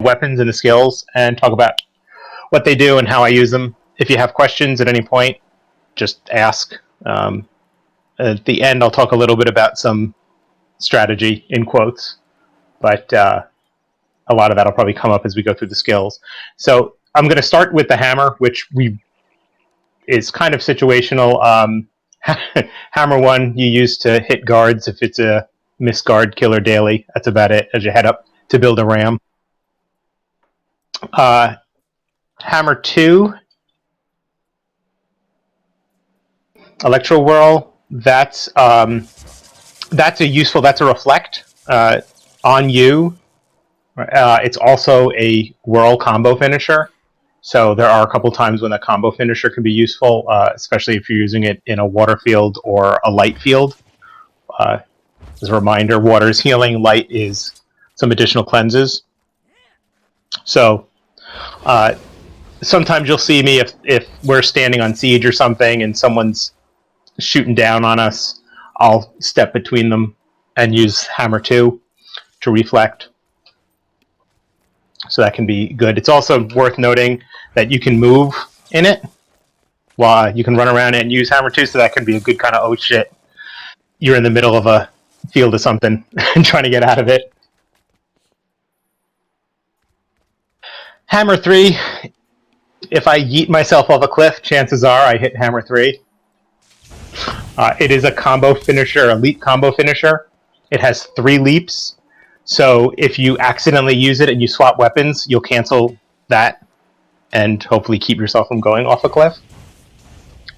weapons and the skills and talk about what they do and how I use them. If you have questions at any point, just ask. At the end, I'll talk a little bit about some strategy, in quotes, but a lot of that will probably come up as we go through the skills. So I'm going to start with the hammer, which is kind of situational. Hammer 1 you use to hit guards if it's a miss guard killer daily. That's about it as you head up to build a ram. Hammer 2, Electro Whirl. That's a reflect on you. It's also a whirl combo finisher. So there are a couple times when a combo finisher can be useful, especially if you're using it in a water field or a light field. As a reminder, water is healing, light is some additional cleanses. So sometimes you'll see me if we're standing on siege or something and someone's shooting down on us, I'll step between them and use Hammer 2 to reflect. So that can be good. It's also worth noting that you can move in it. While you can run around and use Hammer 2, so that can be a good kind of, oh shit, you're in the middle of a field of something and trying to get out of it. Hammer 3, if I yeet myself off a cliff, chances are I hit Hammer 3. It is a combo finisher, elite combo finisher. It has 3 leaps. So if you accidentally use it and you swap weapons, you'll cancel that and hopefully keep yourself from going off a cliff.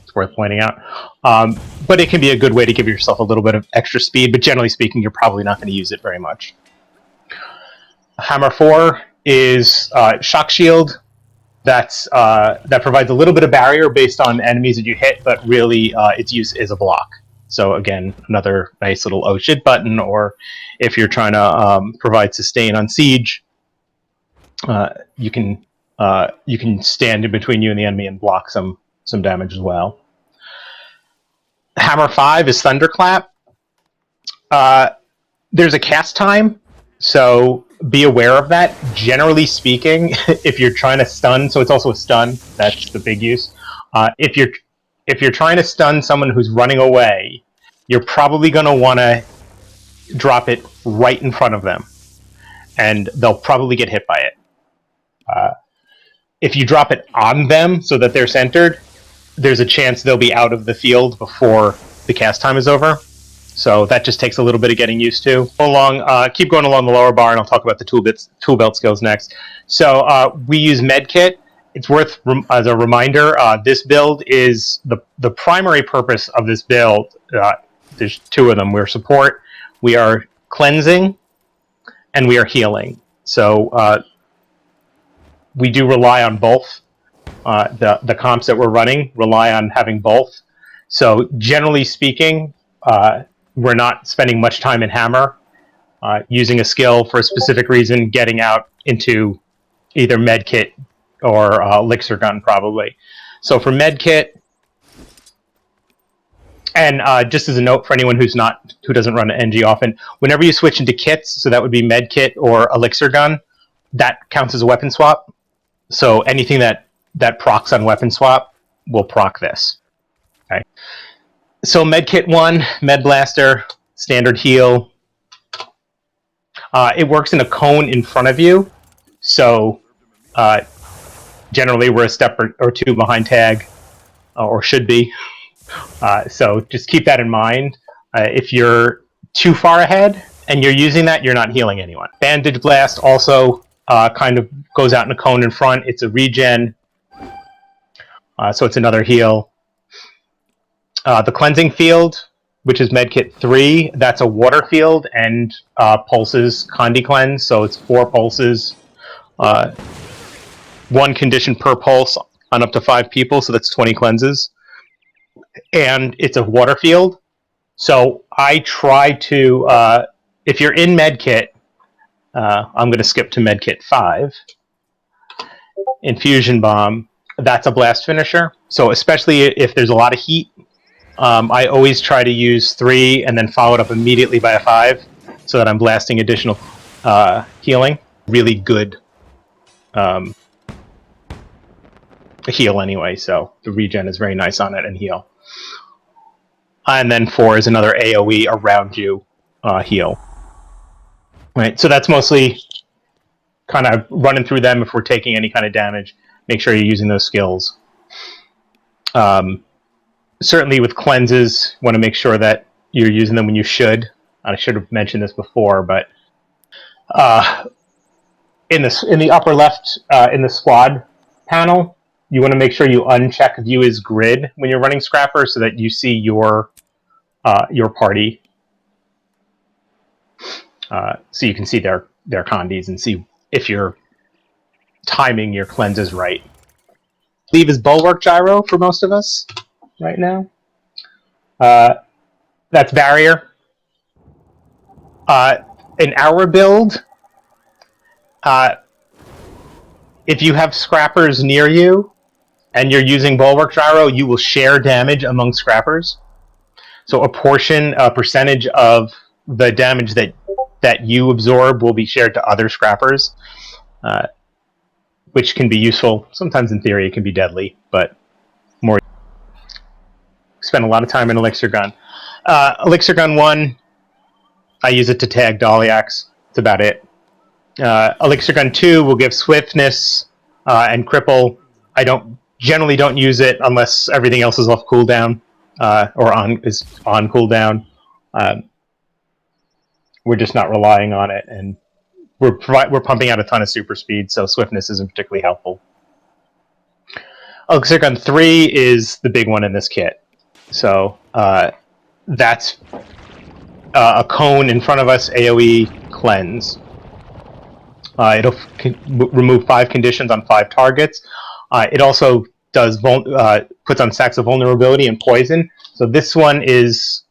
It's worth pointing out. But it can be a good way to give yourself a little bit of extra speed, but generally speaking, you're probably not going to use it very much. Hammer 4 is Shock Shield. That provides a little bit of barrier based on enemies that you hit, but really its use is a block. So again, another nice little oh shit button, or if you're trying to provide sustain on siege, you can stand in between you and the enemy and block some damage as well. Hammer 5 is Thunderclap. There's a cast time, so be aware of that. Generally speaking, if you're trying to stun, so it's also a stun, that's the big use. If you're trying to stun someone who's running away, you're probably going to want to drop it right in front of them, and they'll probably get hit by it. If you drop it on them so that they're centered, there's a chance they'll be out of the field before the cast time is over. So that just takes a little bit of getting used to. Keep going along the lower bar, and I'll talk about the tool belt skills next. So we use Medkit. It's worth, as a reminder, this build is the primary purpose of this build. There's 2 of them. We're support, we are cleansing, and we are healing. So we do rely on both. The comps that we're running rely on having both. So generally speaking, we're not spending much time in Hammer, using a skill for a specific reason, getting out into either Medkit or Elixir gun, probably. So for Medkit, and just as a note for anyone who doesn't run an NG often, whenever you switch into kits, so that would be Medkit or Elixir gun, that counts as a weapon swap. So anything that procs on weapon swap will proc this. Okay. So Medkit 1, Med Blaster, standard heal. It works in a cone in front of you, so generally we're a step or 2 behind tag, or should be. So just keep that in mind. If you're too far ahead and you're using that, you're not healing anyone. Bandage Blast also kind of goes out in a cone in front. It's a regen, so it's another heal. The Cleansing Field, which is Medkit 3, that's a water field and pulses Condi Cleanse, so it's 4 pulses. 1 condition per pulse on up to 5 people, so that's 20 cleanses. And it's a water field, so I try to, if you're in Medkit, I'm going to skip to Medkit 5. Infusion Bomb, that's a blast finisher, so especially if there's a lot of heat, I always try to use 3 and then follow it up immediately by a 5, so that I'm blasting additional healing. Really good heal anyway, so the regen is very nice on it and heal. And then 4 is another AoE around you heal. Right, so that's mostly kind of running through them if we're taking any kind of damage. Make sure you're using those skills. Certainly with cleanses, want to make sure that you're using them when you should. I should have mentioned this before, but in the upper left, in the squad panel, you want to make sure you uncheck View as Grid when you're running Scrapper so that you see your party. So you can see their condies and see if you're timing your cleanses right. Leave is Bulwark Gyro for most of us right now. That's Barrier. In our build, if you have Scrappers near you and you're using Bulwark Gyro, you will share damage among Scrappers. So a percentage of the damage that you absorb will be shared to other Scrappers, which can be useful. Sometimes in theory it can be deadly, but more. Spend a lot of time in Elixir Gun. Elixir Gun 1, I use it to tag Daliacs. That's about it. Elixir Gun 2 will give Swiftness and Cripple. I generally don't use it unless everything else is off cooldown or on cooldown. We're just not relying on it, and we're pumping out a ton of super speed, so Swiftness isn't particularly helpful. Elixir Gun 3 is the big one in this kit. So that's a cone in front of us, AoE cleanse. It'll remove 5 conditions on 5 targets. It also does puts on stacks of vulnerability and poison. So this one is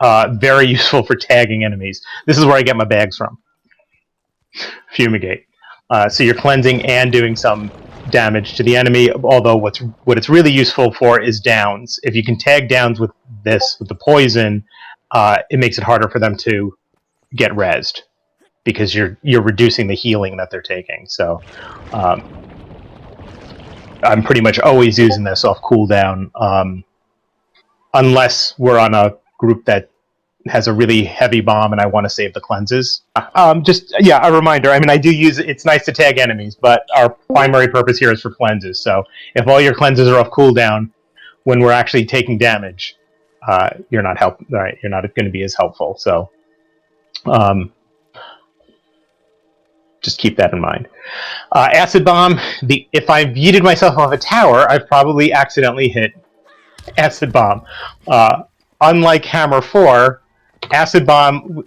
very useful for tagging enemies. This is where I get my bags from. Fumigate. So you're cleansing and doing some damage to the enemy, although what it's really useful for is downs. If you can tag downs with the poison, it makes it harder for them to get rezzed, because you're reducing the healing that they're taking. So I'm pretty much always using this off cooldown, unless we're on a group that has a really heavy bomb and I want to save the cleanses. A reminder, I do use it. It's nice to tag enemies, but our primary purpose here is for cleanses. So if all your cleanses are off cooldown, when we're actually taking damage, you're not you're not going to be as helpful. So just keep that in mind. Acid Bomb, if I've yeeted myself off a tower, I've probably accidentally hit Acid Bomb. Unlike Hammer 4, Acid Bomb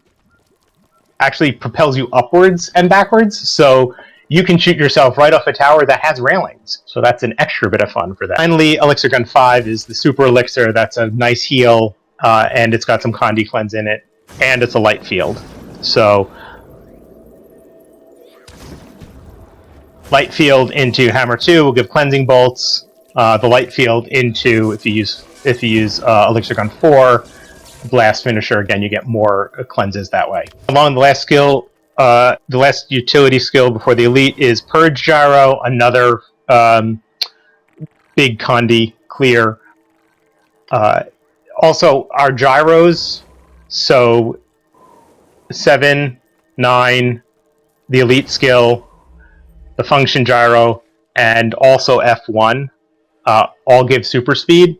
actually propels you upwards and backwards, so you can shoot yourself right off a tower that has railings. So that's an extra bit of fun for that. Finally, Elixir Gun 5 is the Super Elixir. That's a nice heal, and it's got some Condi Cleanse in it, and it's a light field. So light field into Hammer 2 will give cleansing bolts. The light field into, if you use Elixir Gun 4, Blast Finisher, again, you get more cleanses that way. Along the last skill, the last utility skill before the elite is Purge Gyro, another big Condi clear. Also, our gyros, so 7, 9, the elite skill, the function gyro, and also F1 all give super speed.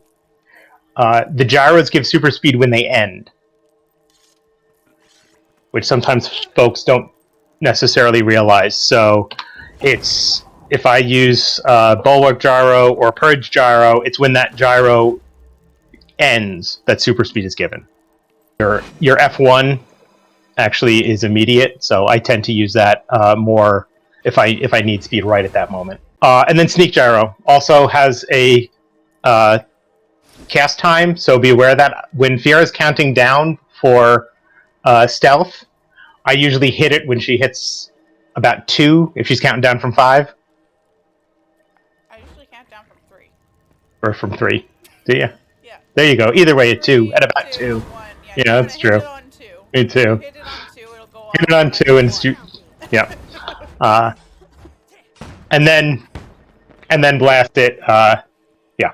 The gyros give super speed when they end, which sometimes folks don't necessarily realize. So it's, if I use Bulwark Gyro or Purge Gyro, it's when that gyro ends that super speed is given. Your F1 actually is immediate, so I tend to use that more if I need speed right at that moment. And then Sneak Gyro also has a cast time, so be aware that when Fiera's counting down for stealth, I usually hit it when she hits about 2, if she's counting down from 5. I usually count down from 3. Or from 3. Do you? Yeah. There you go. Either way, at 2. At about 2. 2. 1. Yeah, that's true. Hit it on 2. Me too. Hit it on 2, it'll go Hit it on 2 and yeah. and then blast it. Yeah.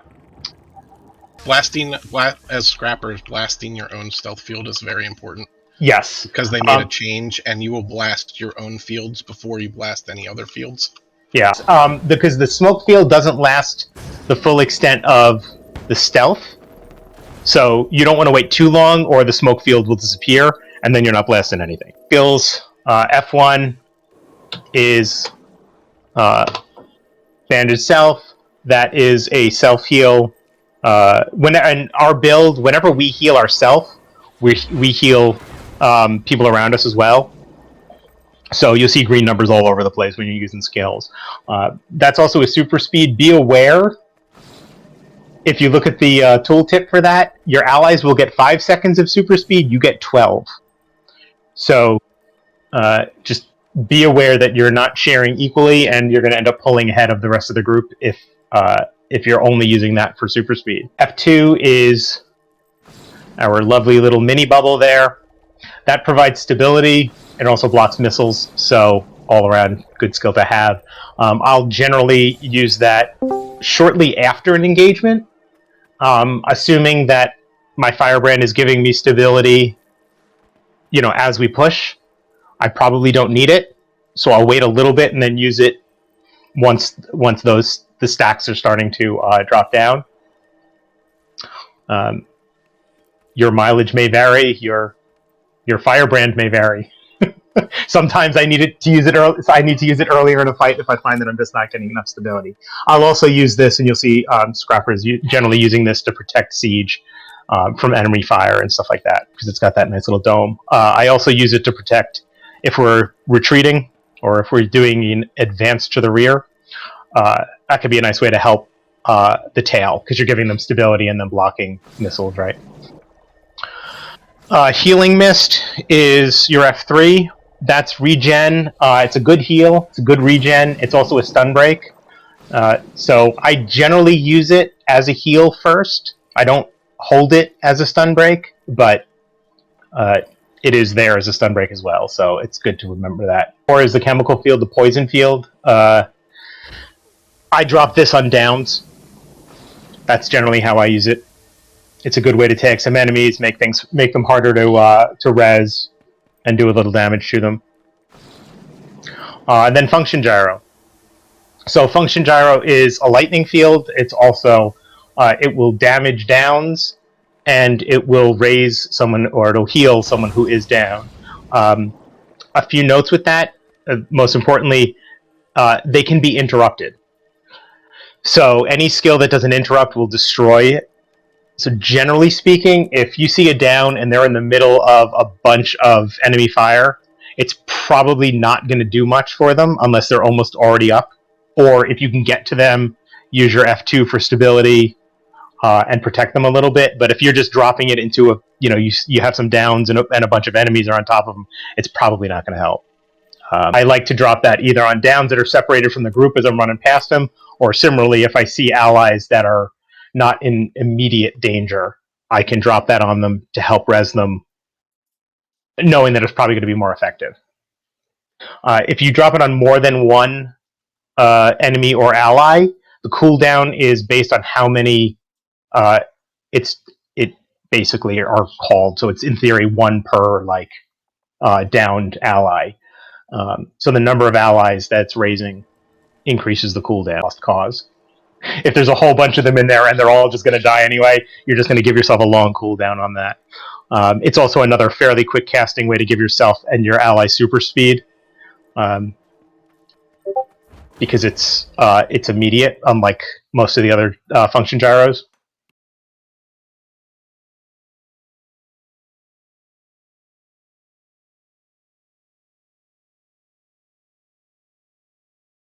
As scrappers, blasting your own stealth field is very important. Yes. Because they made a change, and you will blast your own fields before you blast any other fields. Yeah. Because the smoke field doesn't last the full extent of the stealth, so you don't want to wait too long, or the smoke field will disappear, and then you're not blasting anything. Skills. F1 is Bandage Self. That is a self heal. In our build, whenever we heal ourselves, we heal people around us as well. So you'll see green numbers all over the place when you're using skills. That's also a super speed. Be aware, if you look at the tooltip for that, your allies will get 5 seconds of super speed, you get 12. So just be aware that you're not sharing equally, and you're going to end up pulling ahead of the rest of the group if you're only using that for super speed. F2 is our lovely little mini bubble there. That provides stability. It also blocks missiles, so all around good skill to have. I'll generally use that shortly after an engagement, assuming that my firebrand is giving me stability, as we push. I probably don't need it, so I'll wait a little bit and then use it once the stacks are starting to drop down. Your mileage may vary. Your firebrand may vary. Sometimes I need to use it earlier in a fight if I find that I'm just not getting enough stability. I'll also use this, and you'll see scrappers generally using this to protect siege from enemy fire and stuff like that, because it's got that nice little dome. I also use it to protect if we're retreating or if we're doing an advance to the rear. That could be a nice way to help the tail, because you're giving them stability and then blocking missiles, right? Healing Mist is your F3. That's regen. It's a good heal. It's a good regen. It's also a stun break. So I generally use it as a heal first. I don't hold it as a stun break, but it is there as a stun break as well. So it's good to remember that. Or is the chemical field, the poison field. I drop this on downs. That's generally how I use it. It's a good way to take some enemies, make them harder to res, and do a little damage to them. And then Function Gyro. So Function Gyro is a lightning field. It's also it will damage downs, and it will raise someone, or it'll heal someone who is down. A few notes with that. Most importantly, they can be interrupted. So any skill that doesn't interrupt will destroy it. So generally speaking, if you see a down and they're in the middle of a bunch of enemy fire, it's probably not going to do much for them unless they're almost already up. Or if you can get to them, use your F2 for stability and protect them a little bit. But if you're just dropping it into you have some downs and a bunch of enemies are on top of them, it's probably not going to help. I like to drop that either on downs that are separated from the group as I'm running past them, or similarly, if I see allies that are not in immediate danger, I can drop that on them to help res them, knowing that it's probably going to be more effective. If you drop it on more than one enemy or ally, the cooldown is based on how many it basically are called. So it's in theory one per downed ally. So the number of allies that's raising increases the cooldown. Lost cause. If there's a whole bunch of them in there and they're all just going to die anyway, you're just going to give yourself a long cooldown on that. It's also another fairly quick casting way to give yourself and your ally super speed, because it's immediate, unlike most of the other function gyros.